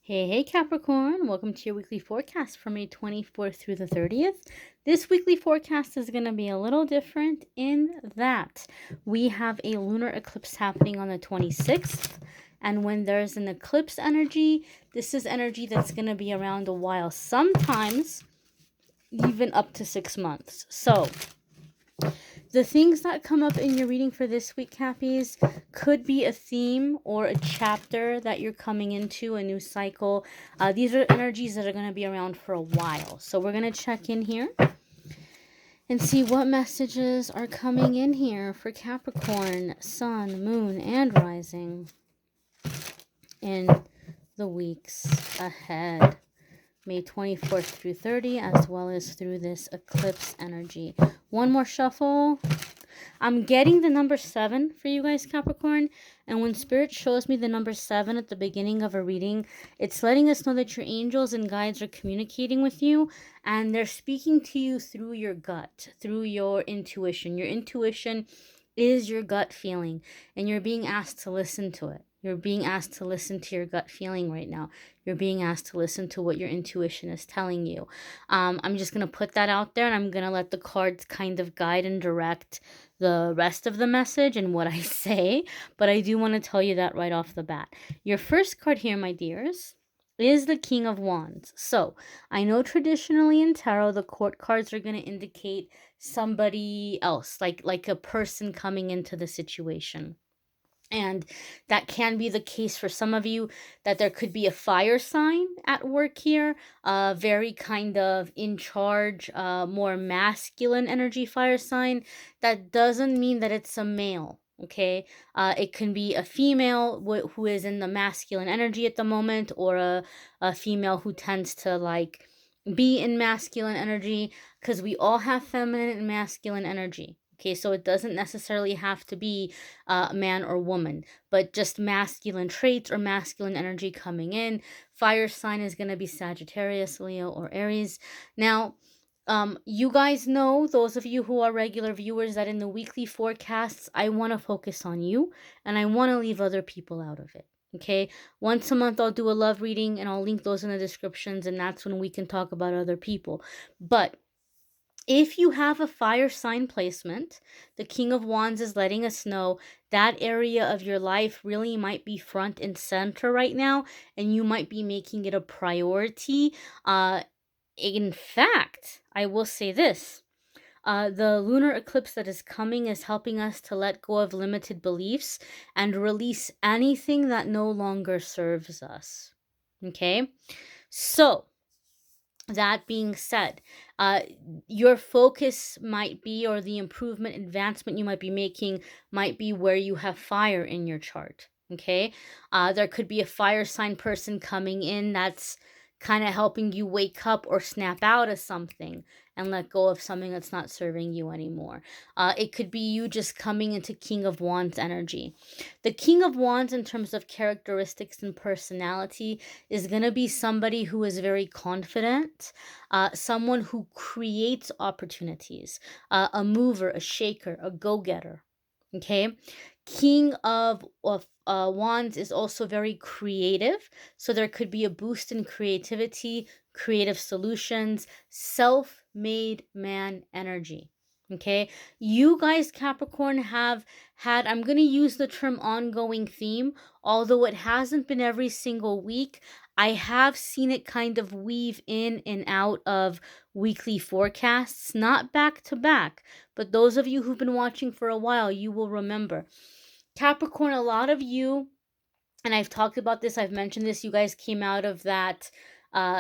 Hey Capricorn, welcome to your weekly forecast for May 24th through the 30th. This weekly forecast is going to be a little different in that we have a lunar eclipse happening on the 26th. And when there's an eclipse energy, this is energy that's going to be around a while, sometimes even up to 6 months. So the things that come up in your reading for this week, Cappies, could be a theme or a chapter that you're coming into, a new cycle. These are energies that are going to be around for a while. So we're going to check in here and see what messages are coming in here for Capricorn, Sun, Moon, and Rising in the weeks ahead. May 24th through 30, as well as through this eclipse energy. One more shuffle. I'm getting the number 7 for you guys, Capricorn. And when Spirit shows me the number 7 at the beginning of a reading, it's letting us know that your angels and guides are communicating with you. And they're speaking to you through your gut, through your intuition. Your intuition is your gut feeling. And you're being asked to listen to it. You're being asked to listen to your gut feeling right now. You're being asked to listen to what your intuition is telling you. I'm just going to put that out there, and I'm going to let the cards kind of guide and direct the rest of the message and what I say. But I do want to tell you that right off the bat. Your first card here, my dears, is the King of Wands. So I know traditionally in tarot, the court cards are going to indicate somebody else, like a person coming into the situation. And that can be the case for some of you, that there could be a fire sign at work here, very kind of in charge, more masculine energy fire sign. That doesn't mean that it's a male, okay? It can be a female who is in the masculine energy at the moment, or a female who tends to like be in masculine energy, because we all have feminine and masculine energy. Okay, so it doesn't necessarily have to be man or woman, but just masculine traits or masculine energy coming in. Fire sign is going to be Sagittarius, Leo, or Aries. Now, you guys know, those of you who are regular viewers, that in the weekly forecasts, I want to focus on you, and I want to leave other people out of it. Okay, once a month I'll do a love reading, and I'll link those in the descriptions, and that's when we can talk about other people. But if you have a fire sign placement, the King of Wands is letting us know that area of your life really might be front and center right now, and you might be making it a priority. In fact, I will say this. The lunar eclipse that is coming is helping us to let go of limited beliefs and release anything that no longer serves us. Okay? So, that being said, your focus might be, or the improvement, advancement you might be making might be where you have fire in your chart. Okay, there could be a fire sign person coming in that's kind of helping you wake up or snap out of something and let go of something that's not serving you anymore. It could be you just coming into King of Wands energy. The King of Wands, in terms of characteristics and personality, is going to be somebody who is very confident, someone who creates opportunities, a mover, a shaker, a go-getter. Okay, King of Wands is also very creative, so there could be a boost in creativity, creative solutions, self-made man energy. Okay, you guys, Capricorn, have had, I'm going to use the term ongoing theme, although it hasn't been every single week. I have seen it kind of weave in and out of weekly forecasts, not back to back, but those of you who've been watching for a while, you will remember. Capricorn, a lot of you, and I've talked about this, I've mentioned this, you guys came out of that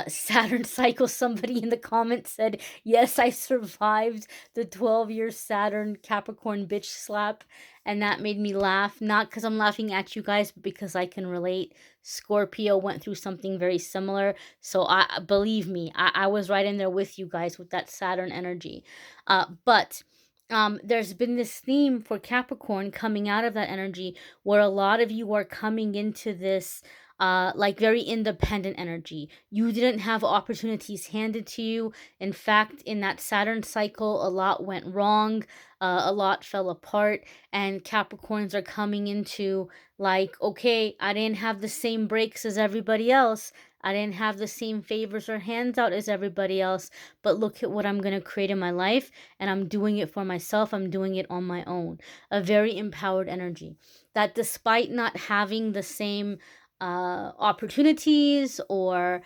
Saturn cycle. Somebody in the comments said, yes, I survived the 12-year Saturn Capricorn bitch slap, and that made me laugh. Not because I'm laughing at you guys, but because I can relate. Scorpio went through something very similar, so believe me, I was right in there with you guys with that Saturn energy. But there's been this theme for Capricorn coming out of that energy, where a lot of you are coming into this like very independent energy. You didn't have opportunities handed to you. In fact, in that Saturn cycle, a lot went wrong, a lot fell apart, and Capricorns are coming into like, okay, I didn't have the same breaks as everybody else. I didn't have the same favors or hands out as everybody else, but look at what I'm going to create in my life, and I'm doing it for myself. I'm doing it on my own. A very empowered energy that, despite not having the same opportunities or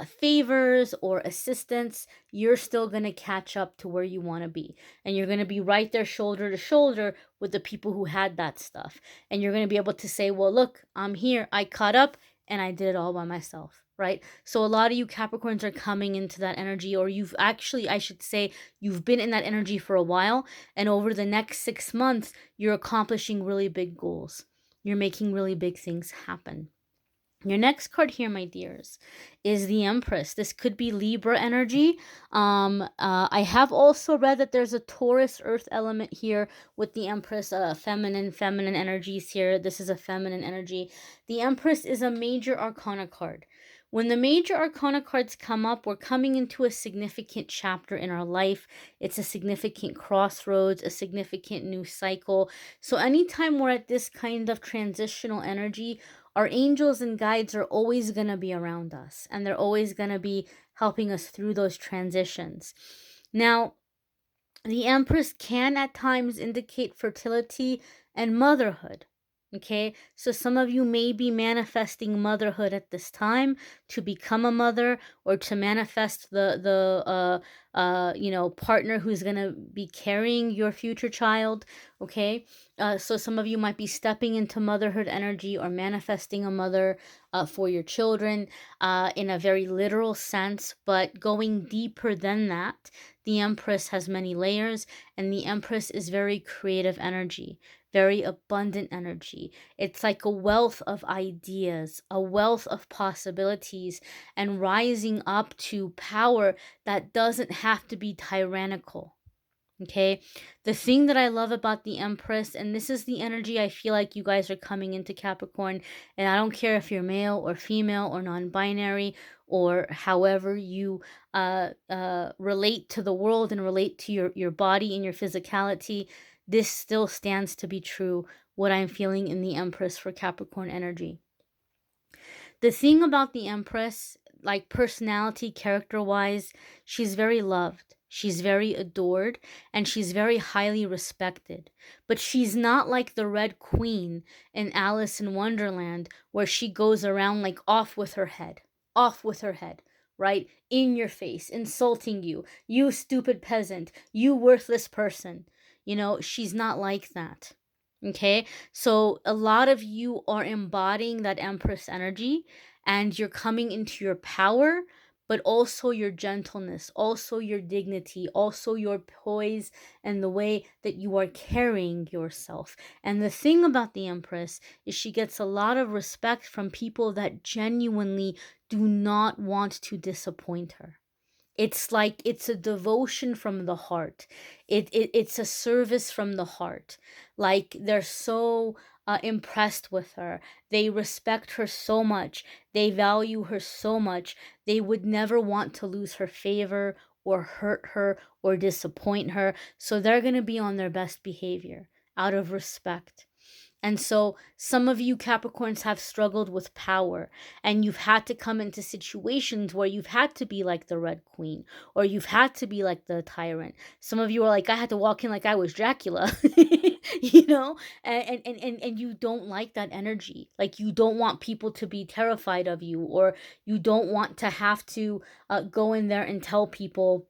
favors or assistance, you're still going to catch up to where you want to be. And you're going to be right there shoulder to shoulder with the people who had that stuff. And you're going to be able to say, well, look, I'm here. I caught up and I did it all by myself. Right? So a lot of you Capricorns are coming into that energy, or you've actually, I should say, you've been in that energy for a while. And over the next 6 months, you're accomplishing really big goals. You're making really big things happen. Your next card here, my dears, is the Empress. This could be Libra energy. I have also read that there's a Taurus earth element here with the Empress, feminine energies here. This is a feminine energy. The Empress is a major arcana card. When the major arcana cards come up, we're coming into a significant chapter in our life. It's a significant crossroads, a significant new cycle. So anytime we're at this kind of transitional energy, our angels and guides are always going to be around us, and they're always going to be helping us through those transitions. Now, the Empress can at times indicate fertility and motherhood. Okay, so some of you may be manifesting motherhood at this time, to become a mother, or to manifest the partner who's gonna be carrying your future child. Okay, so some of you might be stepping into motherhood energy or manifesting a mother for your children in a very literal sense, but going deeper than that. The Empress has many layers, and the Empress is very creative energy, very abundant energy. It's like a wealth of ideas, a wealth of possibilities, and rising up to power that doesn't have to be tyrannical. Okay, the thing that I love about the Empress, and this is the energy I feel like you guys are coming into Capricorn, and I don't care if you're male or female or non-binary or however you relate to the world and relate to your body and your physicality, this still stands to be true, what I'm feeling in the Empress for Capricorn energy. The thing about the Empress, like personality, character-wise, she's very loved. She's very adored, and she's very highly respected. But she's not like the Red Queen in Alice in Wonderland, where she goes around like off with her head. Off with her head, right? In your face, insulting you. You stupid peasant. You worthless person. You know, she's not like that. Okay, so a lot of you are embodying that Empress energy, and you're coming into your power, but also your gentleness, also your dignity, also your poise, and the way that you are carrying yourself. And the thing about the Empress is she gets a lot of respect from people that genuinely do not want to disappoint her. It's like it's a devotion from the heart. It's a service from the heart. Like they're so impressed with her. They respect her so much. They value her so much. They would never want to lose her favor or hurt her or disappoint her. So they're going to be on their best behavior out of respect. And so some of you Capricorns have struggled with power, and you've had to come into situations where you've had to be like the Red Queen, or you've had to be like the tyrant. Some of you are like, I had to walk in like I was Dracula, you know, and you don't like that energy. Like you don't want people to be terrified of you, or you don't want to have to go in there and tell people,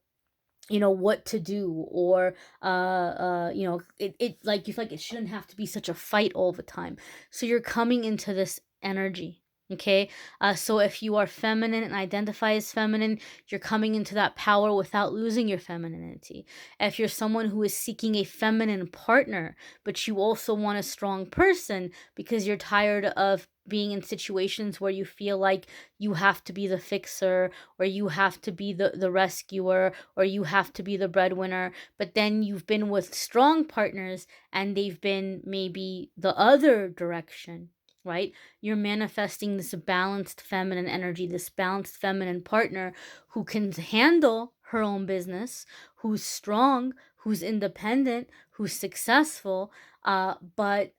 you know, what to do, or it like you feel like it shouldn't have to be such a fight all the time. So you're coming into this energy. Okay, so if you are feminine and identify as feminine, you're coming into that power without losing your femininity. If you're someone who is seeking a feminine partner, but you also want a strong person because you're tired of being in situations where you feel like you have to be the fixer, or you have to be the rescuer, or you have to be the breadwinner, but then you've been with strong partners and they've been maybe the other direction. right? You're manifesting this balanced feminine energy, this balanced feminine partner who can handle her own business, who's strong, who's independent, who's successful, but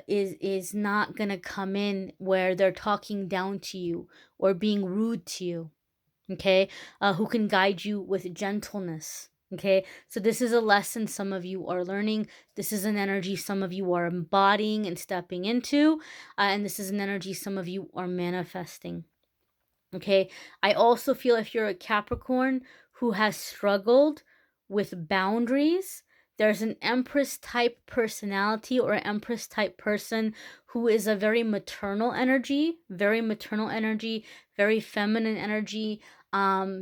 is not gonna come in where they're talking down to you or being rude to you. Okay, who can guide you with gentleness. Okay, so this is a lesson some of you are learning. This is an energy some of you are embodying and stepping into, and this is an energy some of you are manifesting. Okay, I also feel if you're a Capricorn who has struggled with boundaries, there's an Empress type personality or Empress type person who is a very maternal energy, very feminine energy.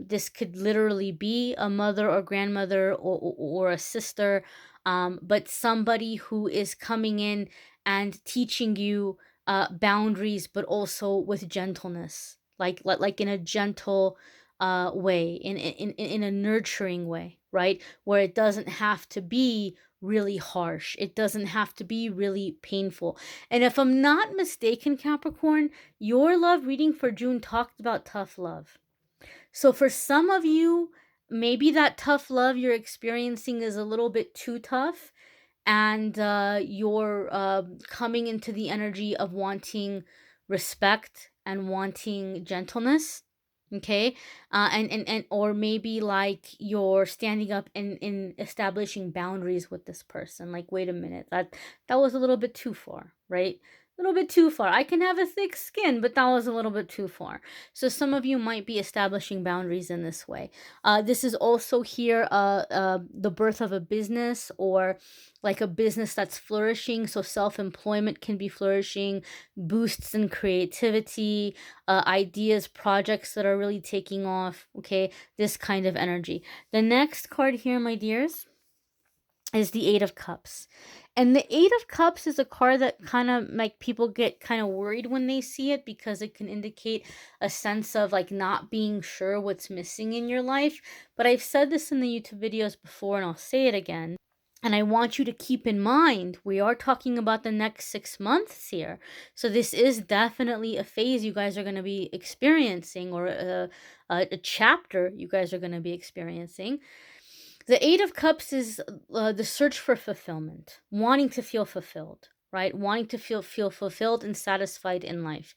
This could literally be a mother or grandmother or a sister, but somebody who is coming in and teaching you boundaries, but also with gentleness, like in a gentle way, in a nurturing way, right? Where it doesn't have to be really harsh. It doesn't have to be really painful. And if I'm not mistaken, Capricorn, your love reading for June talked about tough love. So for some of you, maybe that tough love you're experiencing is a little bit too tough, and you're coming into the energy of wanting respect and wanting gentleness. Okay, and or maybe like you're standing up in establishing boundaries with this person. Like, wait a minute, that was a little bit too far, right? A little bit too far. I can have a thick skin, but that was a little bit too far. So some of you might be establishing boundaries in this way. This is also here the birth of a business, or like a business that's flourishing. So self-employment can be flourishing, boosts in creativity, ideas, projects that are really taking off. Okay, this kind of energy. The next card here, my dears, is the Eight of Cups. And the Eight of Cups is a card that kind of like people get kind of worried when they see it, because it can indicate a sense of like not being sure what's missing in your life. But I've said this in the YouTube videos before, and I'll say it again. And I want you to keep in mind, we are talking about the next 6 months here. So this is definitely a phase you guys are going to be experiencing, or a chapter you guys are going to be experiencing. The Eight of Cups is the search for fulfillment, wanting to feel fulfilled, right? Wanting to feel fulfilled and satisfied in life.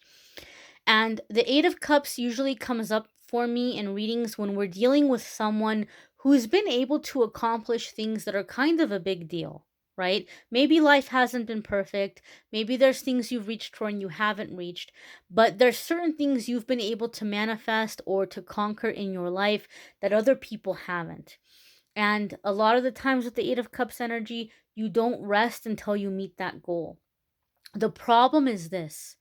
And the Eight of Cups usually comes up for me in readings when we're dealing with someone who's been able to accomplish things that are kind of a big deal, right? Maybe life hasn't been perfect. Maybe there's things you've reached for and you haven't reached, but there's certain things you've been able to manifest or to conquer in your life that other people haven't. And a lot of the times with the Eight of Cups energy, you don't rest until you meet that goal. The problem is this: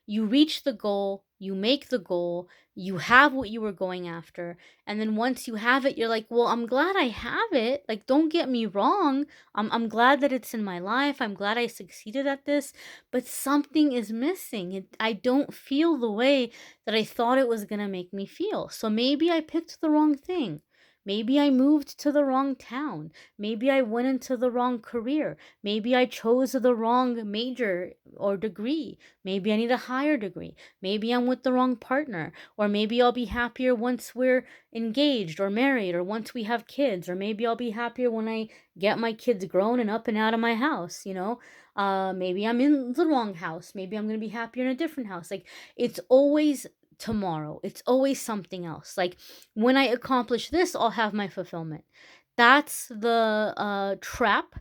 you reach the goal, you make the goal, you have what you were going after, and then once you have it, you're like, well, I'm glad I have it. Like, don't get me wrong. I'm glad that it's in my life. I'm glad I succeeded at this, but something is missing. I don't feel the way that I thought it was going to make me feel. So maybe I picked the wrong thing. Maybe I moved to the wrong town. Maybe I went into the wrong career. Maybe I chose the wrong major or degree. Maybe I need a higher degree. Maybe I'm with the wrong partner. Or maybe I'll be happier once we're engaged or married, or once we have kids. Or maybe I'll be happier when I get my kids grown and up and out of my house, you know? Maybe I'm in the wrong house. Maybe I'm going to be happier in a different house. Like, it's always tomorrow. It's always something else. Like, when I accomplish this, I'll have my fulfillment. That's the trap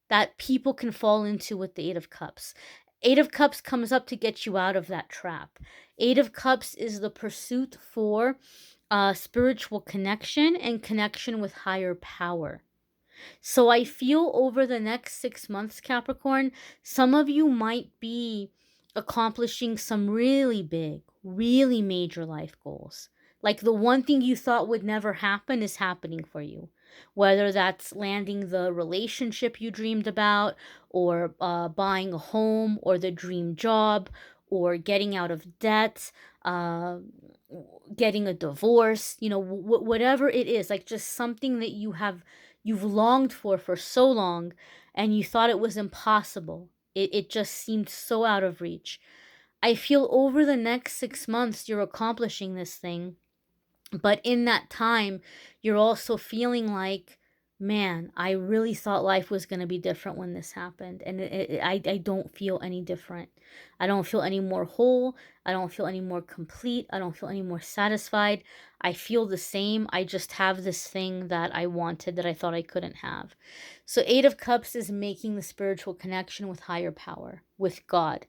that people can fall into with the Eight of Cups. Eight of Cups comes up to get you out of that trap. Eight of Cups is the pursuit for spiritual connection and connection with higher power. So I feel over the next 6 months, Capricorn, some of you might be accomplishing some really big, really major life goals. Like, the one thing you thought would never happen is happening for you. Whether that's landing the relationship you dreamed about, or buying a home, or the dream job, or getting out of debt, uh, getting a divorce, you know, whatever it is, like just something that you've longed for so long, and you thought it was impossible. It just seemed so out of reach. I feel over the next 6 months, you're accomplishing this thing. But in that time, you're also feeling like, man, I really thought life was going to be different when this happened. And I don't feel any different. I don't feel any more whole. I don't feel any more complete. I don't feel any more satisfied. I feel the same. I just have this thing that I wanted that I thought I couldn't have. So, Eight of Cups is making the spiritual connection with higher power, with God,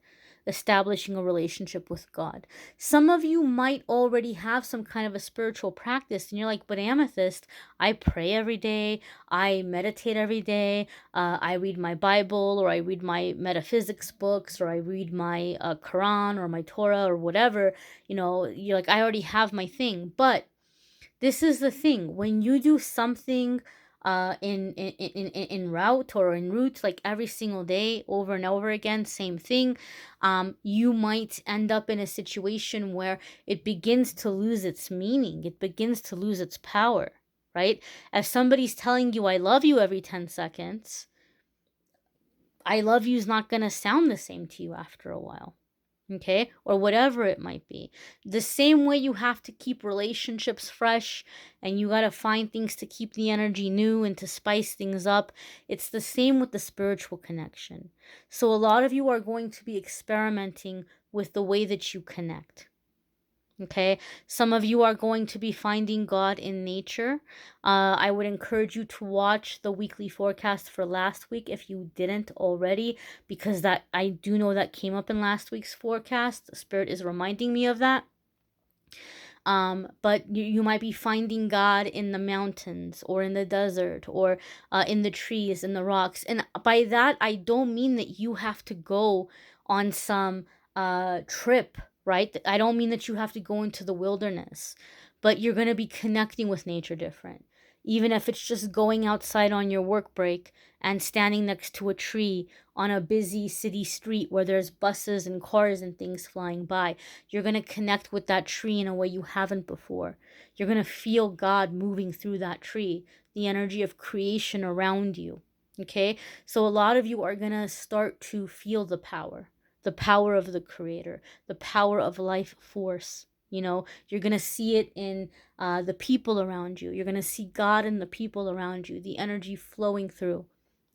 establishing a relationship with God. Some of you might already have some kind of a spiritual practice, and you're like, but Amethyst, I pray every day, I meditate every day, I read my Bible, or I read my metaphysics books, or I read my Quran or my Torah or whatever. You're like, I already have my thing. But this is the thing: when you do something in route or en route, like every single day over and over again, same thing, you might end up in a situation where it begins to lose its meaning, it begins to lose its power, right? If somebody's telling you I love you every 10 seconds, I love you is not going to sound the same to you after a while. Okay, or whatever it might be. The same way you have to keep relationships fresh, and you got to find things to keep the energy new and to spice things up, it's the same with the spiritual connection. So a lot of you are going to be experimenting with the way that you connect. Okay, some of you are going to be finding God in nature. I would encourage you to watch the weekly forecast for last week if you didn't already, because that, I do know that came up in last week's forecast. Spirit is reminding me of that. But you might be finding God in the mountains or in the desert or in the trees, in the rocks. And by that, I don't mean that you have to go on some trip, right? I don't mean that you have to go into the wilderness, but you're going to be connecting with nature different. Even if it's just going outside on your work break and standing next to a tree on a busy city street where there's buses and cars and things flying by, you're going to connect with that tree in a way you haven't before. You're going to feel God moving through that tree, the energy of creation around you. Okay? So a lot of you are going to start to feel the power of the Creator, the power of life force. You're going to see it in the people around you. You're going to see God in the people around you, the energy flowing through.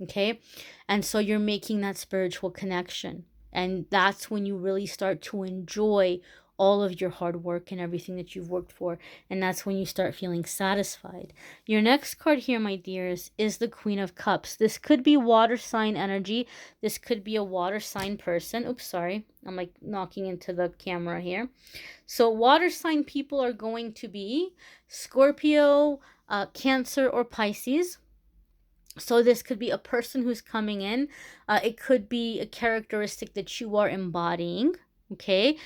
Okay? And so you're making that spiritual connection. And that's when you really start to enjoy all of your hard work and everything that you've worked for. And that's when you start feeling satisfied. Your next card here, my dears, is the Queen of Cups. This could be water sign energy. This could be a water sign person. Oops, sorry. I'm like knocking into the camera here. So water sign people are going to be Scorpio, Cancer, or Pisces. So this could be a person who's coming in. It could be a characteristic that you are embodying. Okay.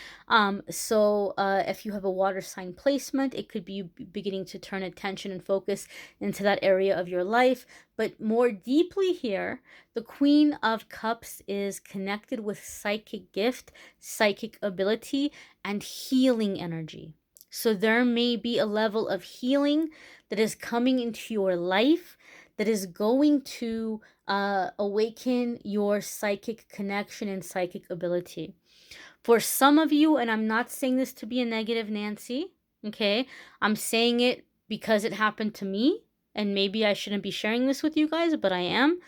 So if you have a water sign placement, it could be beginning to turn attention and focus into that area of your life. But more deeply here, the Queen of Cups is connected with psychic gift, psychic ability, and healing energy. So there may be a level of healing that is coming into your life that is going to awaken your psychic connection and psychic ability. For some of you, and I'm not saying this to be a negative Nancy, okay? I'm saying it because it happened to me, and maybe I shouldn't be sharing this with you guys, but I am.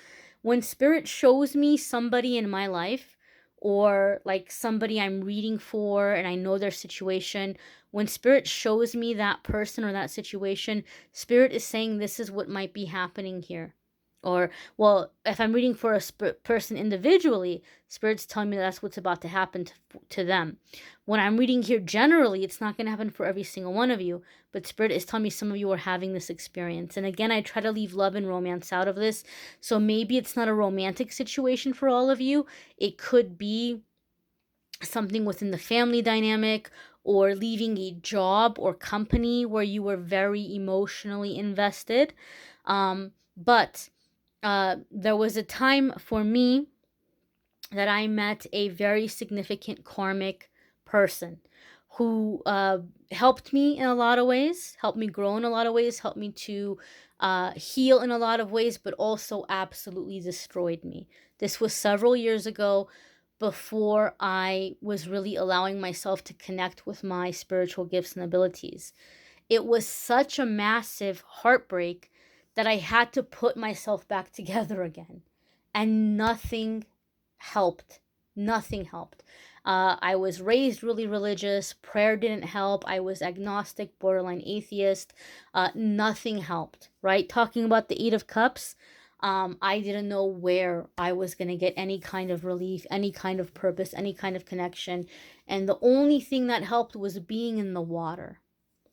When Spirit shows me somebody in my life, or like somebody I'm reading for and I know their situation, when Spirit shows me that person or that situation, Spirit is saying this is what might be happening here. Or, well, if I'm reading for a person individually, Spirit's telling me that's what's about to happen to them. When I'm reading here generally, it's not going to happen for every single one of you, but Spirit is telling me some of you are having this experience. And again, I try to leave love and romance out of this. So maybe it's not a romantic situation for all of you. It could be something within the family dynamic, or leaving a job or company where you were very emotionally invested. But there was a time for me that I met a very significant karmic person who helped me in a lot of ways, helped me grow in a lot of ways, helped me to heal in a lot of ways, but also absolutely destroyed me. This was several years ago. before I was really allowing myself to connect with my spiritual gifts and abilities. It was such a massive heartbreak that I had to put myself back together again. And nothing helped. Nothing helped. I was raised really religious. Prayer didn't help. I was agnostic, borderline atheist. Nothing helped, right? Talking about the Eight of Cups, I didn't know where I was going to get any kind of relief, any kind of purpose, any kind of connection. And the only thing that helped was being in the water.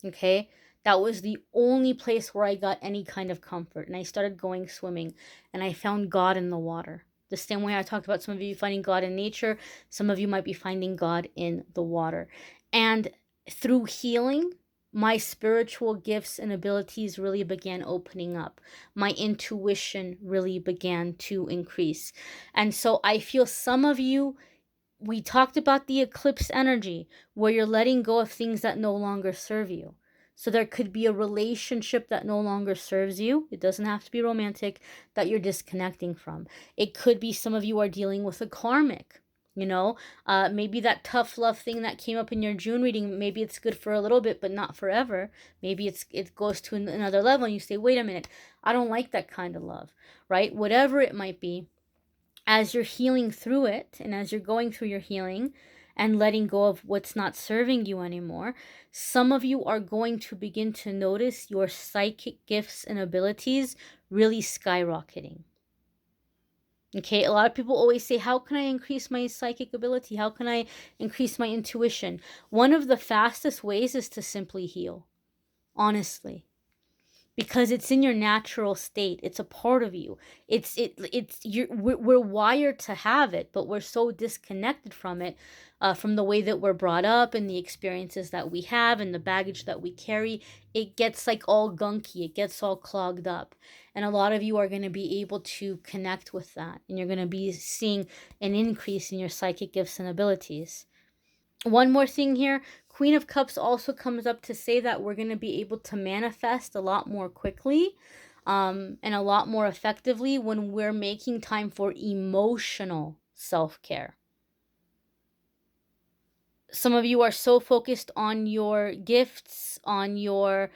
Okay, that was the only place where I got any kind of comfort. And I started going swimming, and I found God in the water. The same way I talked about some of you finding God in nature, some of you might be finding God in the water. And through healing, my spiritual gifts and abilities really began opening up. My intuition really began to increase. And so I feel some of you, we talked about the eclipse energy where you're letting go of things that no longer serve you. So there could be a relationship that no longer serves you. It doesn't have to be romantic, that you're disconnecting from. It could be some of you are dealing with a karmic. Maybe that tough love thing that came up in your June reading, maybe it's good for a little bit, but not forever. Maybe it goes to another level and you say, wait a minute, I don't like that kind of love, right? Whatever it might be, as you're healing through it and as you're going through your healing and letting go of what's not serving you anymore, some of you are going to begin to notice your psychic gifts and abilities really skyrocketing. Okay, a lot of people always say, how can I increase my psychic ability? How can I increase my intuition? One of the fastest ways is to simply heal, honestly, because it's in your natural state. It's a part of you. We're wired to have it, but we're so disconnected from it, from the way that we're brought up and the experiences that we have and the baggage that we carry. It gets like all gunky. It gets all clogged up. And a lot of you are going to be able to connect with that, and you're going to be seeing an increase in your psychic gifts and abilities. One more thing here, Queen of Cups also comes up to say that we're going to be able to manifest a lot more quickly, and a lot more effectively when we're making time for emotional self-care. Some of you are so focused on your gifts, on your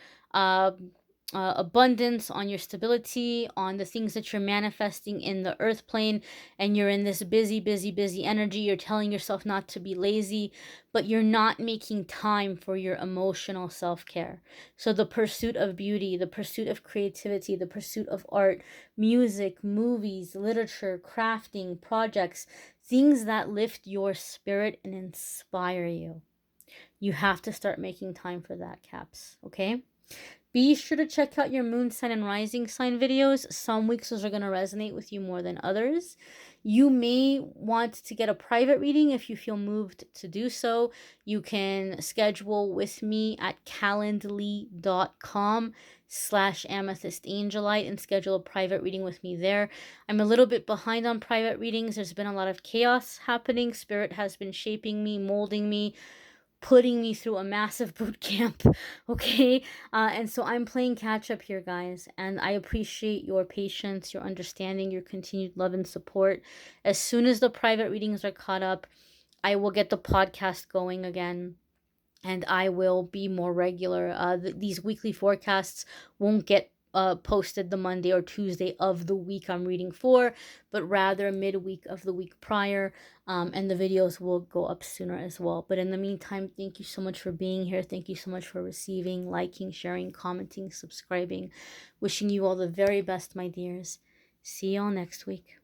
abundance, on your stability, on the things that you're manifesting in the earth plane, and you're in this busy, busy, busy energy. You're telling yourself not to be lazy, but you're not making time for your emotional self-care. So the pursuit of beauty, the pursuit of creativity, the pursuit of art, music, movies, literature, crafting, projects, things that lift your spirit and inspire you. You have to start making time for that, Caps, okay? Be sure to check out your moon sign and rising sign videos. Some weeks those are going to resonate with you more than others. You may want to get a private reading if you feel moved to do so. You can schedule with me at calendly.com/amethystangelite and schedule a private reading with me there. I'm a little bit behind on private readings. There's been a lot of chaos happening. Spirit has been shaping me, molding me, putting me through a massive boot camp, okay? And so I'm playing catch up here, guys, and I appreciate your patience, your understanding, your continued love and support. As soon as the private readings are caught up, I will get the podcast going again, and I will be more regular. These weekly forecasts won't get posted the Monday or Tuesday of the week I'm reading for, but rather midweek of the week prior, and the videos will go up sooner as well. But in the meantime, thank you so much for being here. Thank you so much for receiving, liking, sharing, commenting, subscribing. Wishing you all the very best, my dears. See y'all next week.